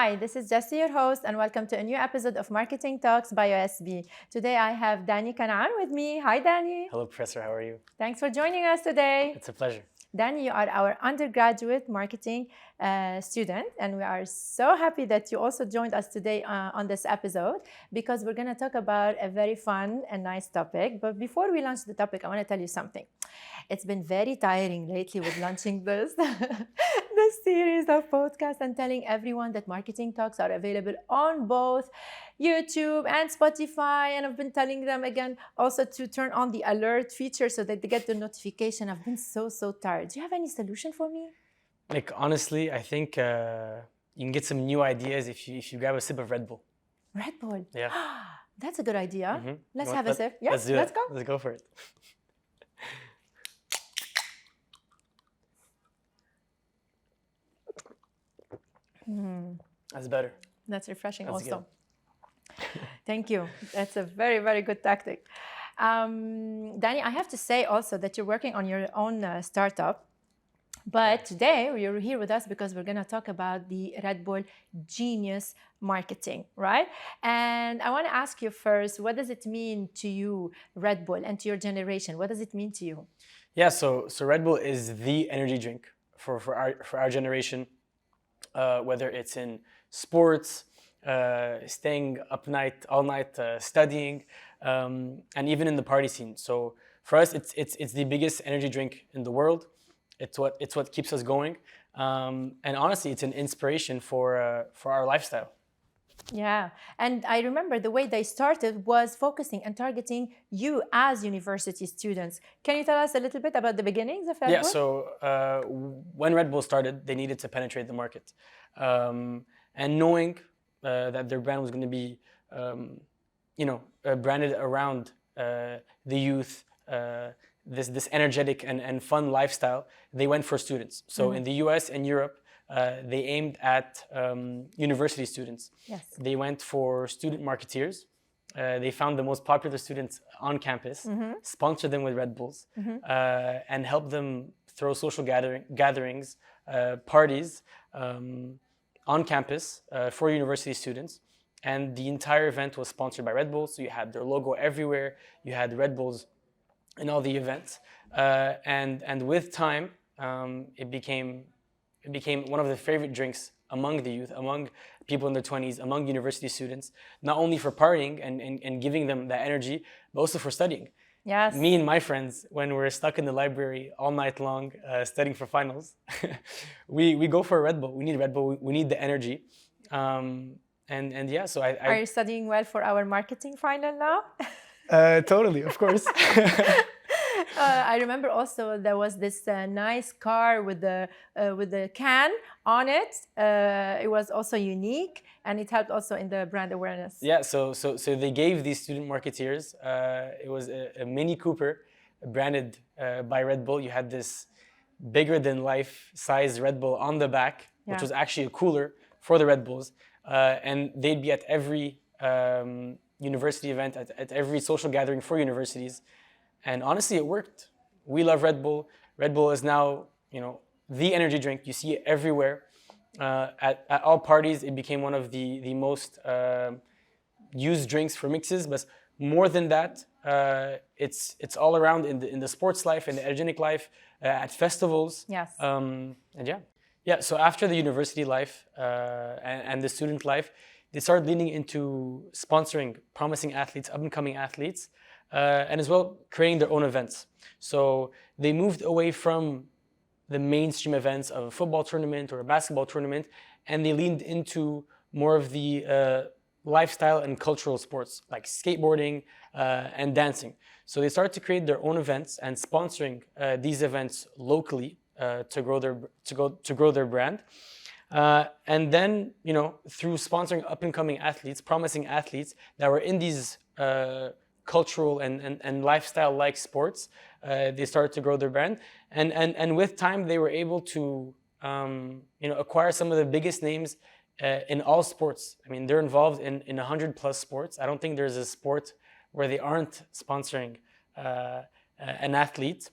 Hi, this is Jessie, your host, and welcome to a new episode of Marketing Talks by OSB. Today I have Danny Kanaan with me. Hi, Danny. Hello, Professor. How are you? Thanks for joining us today. It's a pleasure. Danny, you are our undergraduate marketing student, and we are so happy that you also joined us today on this episode because we're going to talk about a very fun and nice topic. But before we launch the topic, I want to tell you something. It's been very tiring lately with launching this series of podcasts and telling everyone that marketing talks are available on both YouTube and Spotify. And I've been telling them again also to turn on the alert feature so that they get the notification. I've been so tired. Do you have any solution for me? Like, honestly, I think you can get some new ideas if you grab a sip of Red Bull. Red Bull? Yeah. That's a good idea. Mm-hmm. Let's have a sip. Yes, let's do let's it. go. Let's go for it. That's better. That's refreshing That's also. Thank you. That's a very good tactic. Danny, I have to say also that you're working on your own startup. But today you're here with us because we're going to talk about the Red Bull Genius Marketing, right? And I want to ask you first, what does it mean to you, Red Bull, and to your generation? What does it mean to you? Yeah. So Red Bull is the energy drink for our generation. Whether it's in sports, staying up all night studying, and even in the party scene. So for us, it's the biggest energy drink in the world. It's what keeps us going, and honestly, it's an inspiration for our lifestyle. Yeah, and I remember the way they started was focusing and targeting you as university students. Can you tell us a little bit about the beginnings of Red Bull? Yeah, so when Red Bull started, they needed to penetrate the market. And knowing that their brand was going to be, branded around the youth, this energetic and fun lifestyle, they went for students. So in the US and Europe, they aimed at university students. Yes. They went for student marketeers. They found the most popular students on campus, sponsored them with Red Bulls, and helped them throw social gatherings, parties on campus for university students. And the entire event was sponsored by Red Bull. So you had their logo everywhere. You had Red Bulls in all the events. And with time, it became one of the favorite drinks among the youth, among people in their 20s, among university students, not only for partying and giving them that energy, but also for studying. Yes. Me and my friends, when we're stuck in the library all night long studying for finals, we go for a Red Bull. We need Red Bull. We need the energy. And yeah, so Are you studying well for our marketing final now? Totally, of course. I remember also there was this nice car with the can on it. It was also unique, and it helped also in the brand awareness. Yeah, so they gave these student marketeers. It was a Mini Cooper, branded by Red Bull. You had this bigger than life size Red Bull on the back, which was actually a cooler for the Red Bulls, and they'd be at every university event, at every social gathering for universities. And honestly, it worked. We love Red Bull. Red Bull is now, the energy drink. You see it everywhere. At all parties, it became one of the most used drinks for mixes. But more than that, it's all around in the sports life, in the energetic life, at festivals. Yes. And yeah. So after the university life and the student life, they started leaning into sponsoring promising athletes, up-and-coming athletes. And as well, creating their own events. So they moved away from the mainstream events of a football tournament or a basketball tournament, and they leaned into more of the lifestyle and cultural sports like skateboarding and dancing. So they started to create their own events and sponsoring these events locally to grow their brand. And then, through sponsoring up-and-coming athletes, promising athletes that were in these cultural and lifestyle-like sports, they started to grow their brand, and with time they were able to acquire some of the biggest names in all sports. I mean, they're involved in 100+ sports. I don't think there's a sport where they aren't sponsoring an athlete.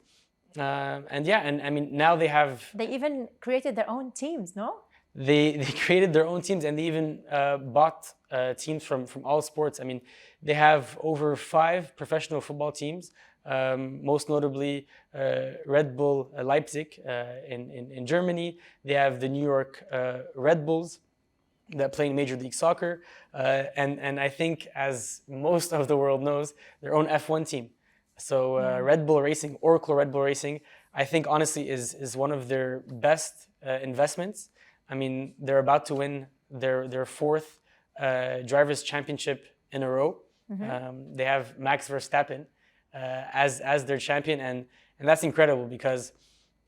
And I mean, now they have. They even created their own teams, no? they created their own teams, and they even bought teams from all sports. I mean, they have over 5 professional football teams, most notably Redbull Leipzig in Germany. They have the New York Red Bulls that play in Major League Soccer, and I think, as most of the world knows, their own F1 team. So Red Bull Racing, Oracle Red Bull Racing, I think honestly is one of their best investments. I mean, they're about to win their 4th drivers' championship in a row. They have Max Verstappen as their champion, and that's incredible because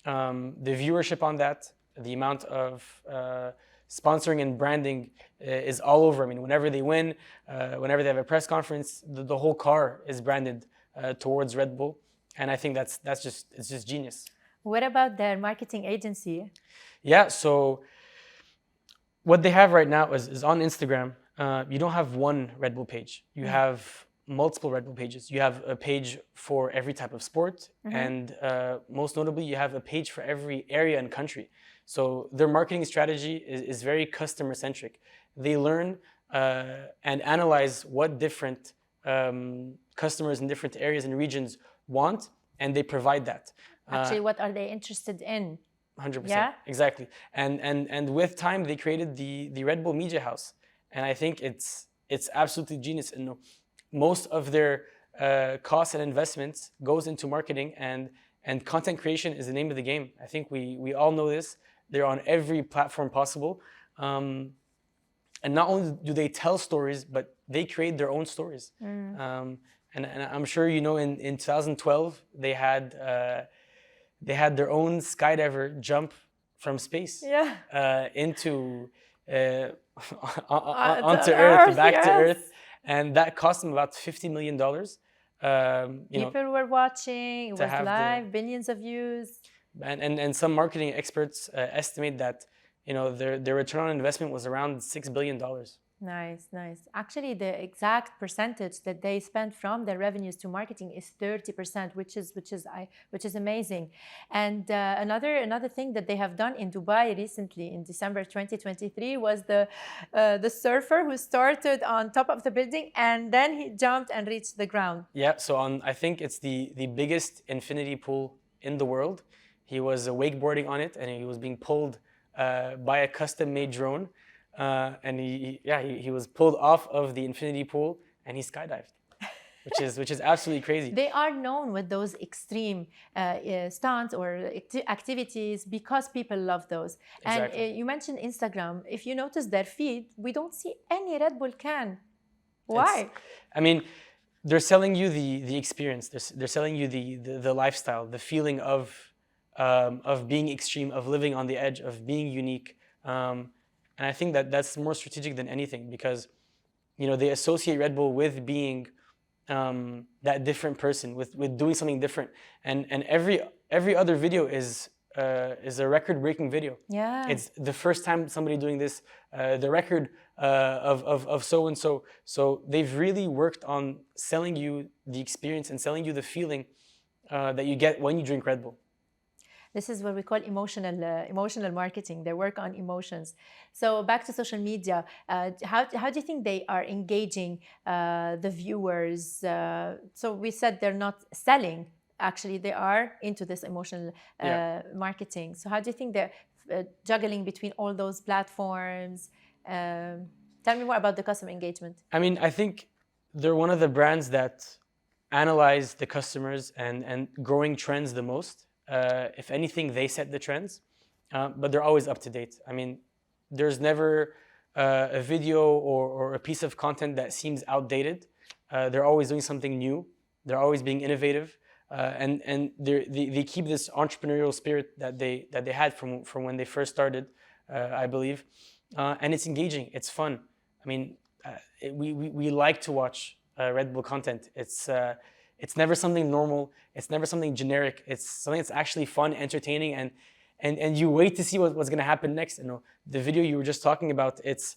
the viewership on that, the amount of sponsoring and branding is all over. I mean, whenever they win, whenever they have a press conference, the whole car is branded towards Red Bull, and I think it's just genius. What about their marketing agency? Yeah, so what they have right now is on Instagram. You don't have one Red Bull page. You have multiple Red Bull pages. You have a page for every type of sport, and most notably, you have a page for every area and country. So their marketing strategy is very customer centric. They learn and analyze what different customers in different areas and regions want, and they provide that. Actually, what are they interested in? 100%. Yeah? Exactly. And with time, they created the Red Bull Media House, and I think it's absolutely genius. And most of their costs and investments goes into marketing, and content creation is the name of the game. I think we all know this. They're on every platform possible. And not only do they tell stories, but they create their own stories. And I'm sure you know, in 2012, they had their own skydiver jump from space into onto Earth, back to Earth, and that cost them about $50 million. People were watching. It was live, billions of views. And some marketing experts estimate that their return on investment was around $6 billion. Nice. Actually, the exact percentage that they spent from their revenues to marketing is 30%, which is amazing. And another thing that they have done in Dubai recently, in December 2023, was the surfer who started on top of the building and then he jumped and reached the ground. Yeah. So I think it's the biggest infinity pool in the world. He was wakeboarding on it, and he was being pulled by a custom-made drone. And he was pulled off of the infinity pool, and he skydived, which is absolutely crazy. They are known with those extreme stunts or activities because people love those. Exactly. And you mentioned Instagram. If you notice their feed, we don't see any Red Bull can. Why? They're selling you the experience. They're selling you the lifestyle, the feeling of being extreme, of living on the edge, of being unique. And I think that's more strategic than anything, because they associate Red Bull with being that different person, with doing something different. And every other video is a record-breaking video. Yeah. It's the first time somebody doing this, the record of so and so. So they've really worked on selling you the experience and selling you the feeling that you get when you drink Red Bull. This is what we call emotional marketing. They work on emotions. So back to social media, how do you think they are engaging the viewers? So we said they're not selling. Actually, they are into this emotional marketing. So how do you think they're juggling between all those platforms? Tell me more about the customer engagement. I think they're one of the brands that analyze the customers and growing trends the most. If anything, they set the trends, but they're always up to date. There's never a video or a piece of content that seems outdated. They're always doing something new. They're always being innovative, and they keep this entrepreneurial spirit that they had from when they first started, I believe, and it's engaging. It's fun. We like to watch Red Bull content. It's never something normal. It's never something generic. It's something that's actually fun, entertaining, and you wait to see what's going to happen next. The video you were just talking about, it's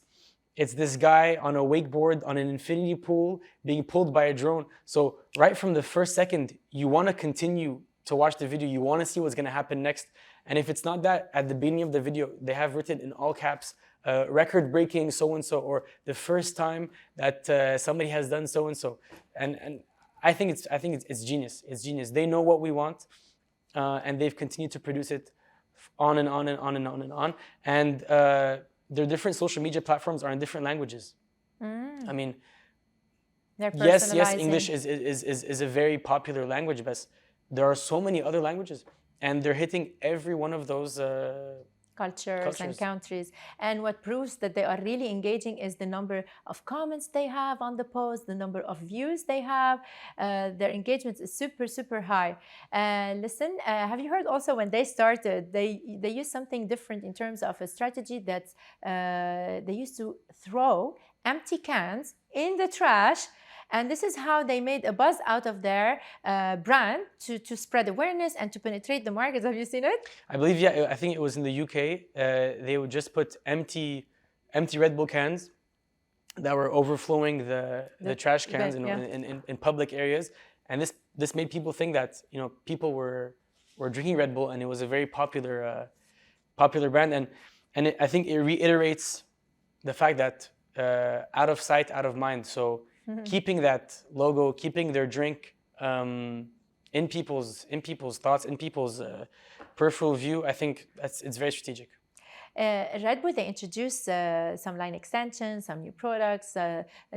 this guy on a wakeboard on an infinity pool being pulled by a drone. So right from the first second, you want to continue to watch the video. You want to see what's going to happen next. And if it's not that, at the beginning of the video, they have written in all caps, record-breaking so-and-so, or the first time that somebody has done so-and-so. And I think it's genius. It's genius. They know what we want, and they've continued to produce it on and on and on and on and on. And their different social media platforms are in different languages. I mean, yes, English is a very popular language, but there are so many other languages, and they're hitting every one of those cultures and countries. And what proves that they are really engaging is the number of comments they have on the post, the number of views they have. Their engagement is super, super high. Listen, have you heard also when they started, they used something different in terms of a strategy that they used to throw empty cans in the trash. And this is how they made a buzz out of their brand to spread awareness and to penetrate the markets. Have you seen it? I believe, yeah, I think it was in the UK. They would just put empty Red Bull cans that were overflowing the trash cans in public areas. And this made people think that, you know, people were drinking Red Bull, and it was a very popular brand. And I think it reiterates the fact that out of sight, out of mind. So keeping that logo, keeping their drink in people's thoughts, in people's peripheral view, I think it's very strategic. Red Bull, they introduced some line extensions, some new products,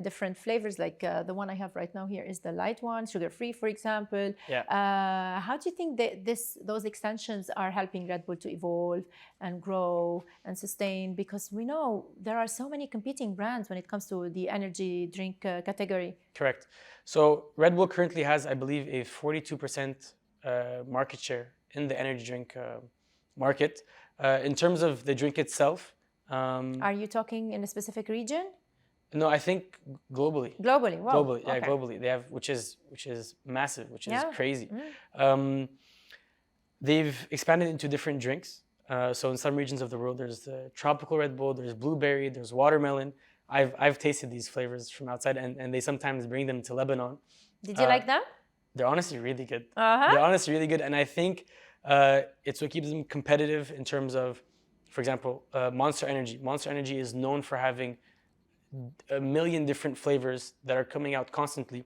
different flavors. Like the one I have right now here is the light one, sugar-free, for example. Yeah. How do you think that those extensions are helping Red Bull to evolve and grow and sustain? Because we know there are so many competing brands when it comes to the energy drink category. Correct. So Red Bull currently has, I believe, a 42% market share in the energy drink market. In terms of the drink itself, are you talking in a specific region? No, I think globally. Globally, wow. Globally, yeah, okay. Globally. They have, which is massive, which is crazy. They've expanded into different drinks. So in some regions of the world, there's the tropical Red Bull, there's blueberry, there's watermelon. I've tasted these flavors from outside, and they sometimes bring them to Lebanon. Did you like them? They're honestly really good. They're honestly really good, and I think it's what keeps them competitive in terms of, for example, Monster Energy. Monster Energy is known for having a million different flavors that are coming out constantly.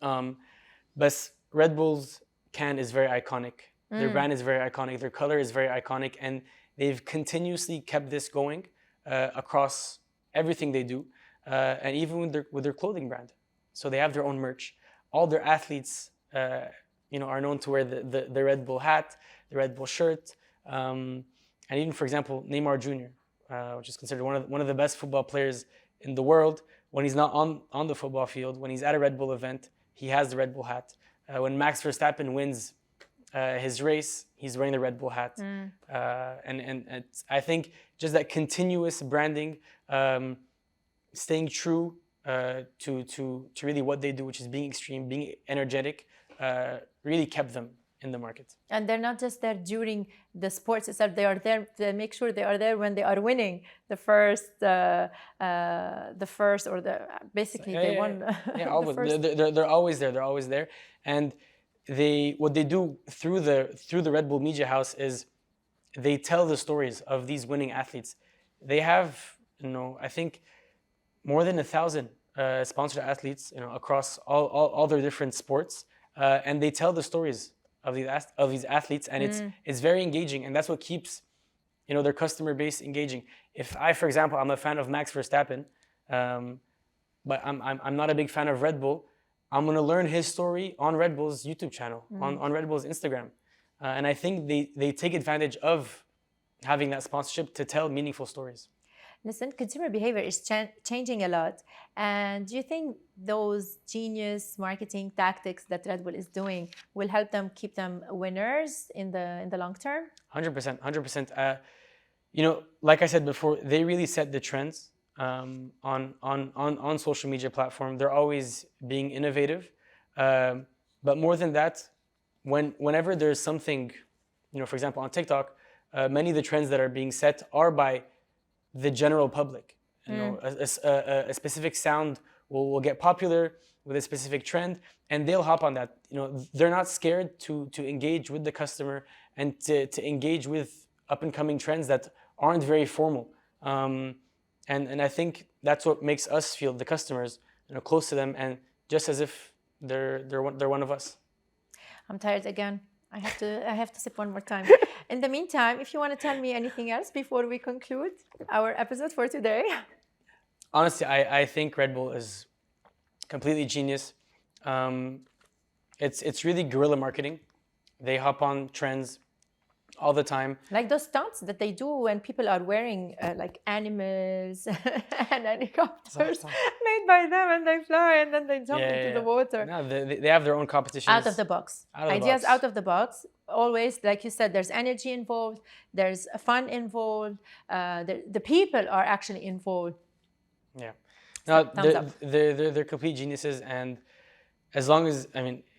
But Red Bull's can is very iconic. Their brand is very iconic. Their color is very iconic, and they've continuously kept this going across everything they do, and even with their clothing brand. So they have their own merch. All their athletes, are known to wear the Red Bull hat, the Red Bull shirt, and even, for example, Neymar Jr., which is considered one of the best football players in the world. When he's not on the football field, when he's at a Red Bull event, he has the Red Bull hat. When Max Verstappen wins his race, he's wearing the Red Bull hat. And I think just that continuous branding, staying true to really what they do, which is being extreme, being energetic, really kept them in the market. And they're not just there during the sports itself. They are there to make sure they are there when they are winning the first, or basically they won. Yeah, always. They're always there. They're always there. And what they do through the Red Bull Media House is they tell the stories of these winning athletes. They have, I think more than 1,000 sponsored athletes, across all their different sports. And they tell the stories of these athletes, and it's very engaging, and that's what keeps their customer base engaging. If for example, I'm a fan of Max Verstappen, but I'm not a big fan of Red Bull, I'm gonna learn his story on Red Bull's YouTube channel, on Red Bull's Instagram, and I think they take advantage of having that sponsorship to tell meaningful stories. Listen, consumer behavior is changing a lot. And do you think those genius marketing tactics that Red Bull is doing will help them keep them winners in the long term? 100%, 100%. Like I said before, they really set the trends on social media platform. They're always being innovative. But more than that, whenever there's something, for example, on TikTok, many of the trends that are being set are by the general public. A specific sound will get popular with a specific trend, and they'll hop on that. They're not scared to engage with the customer and to engage with up and coming trends that aren't very formal. And I think that's what makes us feel, the customers, close to them, and just as if they're one of us. I'm tired again. I have to sip one more time. In the meantime, if you want to tell me anything else before we conclude our episode for today. Honestly, I think Red Bull is completely genius. It's really guerrilla marketing. They hop on trends all the time. Like those stunts that they do when people are wearing like animals and helicopters made by them, and they fly and then they jump into the water. No, they have their own competitions. Out of the box. Ideas out of the box. Always, like you said, there's energy involved, there's fun involved, the people are actually involved. Yeah. No, they're complete geniuses, and as long as,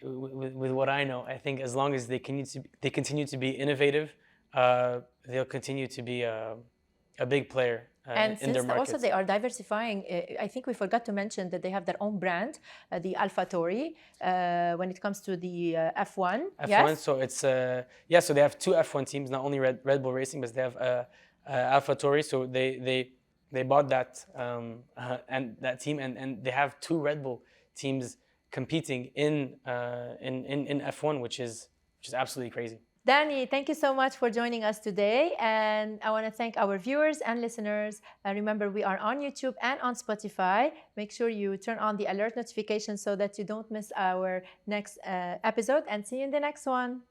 with what I know, I think as long as they continue to be innovative, they'll continue to be a big player in their markets. Also they are diversifying. I think we forgot to mention that they have their own brand, the AlphaTauri, when it comes to the F1. F1, so it's so they have two F1 teams, not only Red Bull Racing, but they have AlphaTauri. So they bought that and that team, and they have two Red Bull teams competing in F1, which is absolutely crazy. Danny, thank you so much for joining us today, and I want to thank our viewers and listeners. Remember, we are on YouTube and on Spotify. Make sure you turn on the alert notifications so that you don't miss our next episode, and see you in the next one.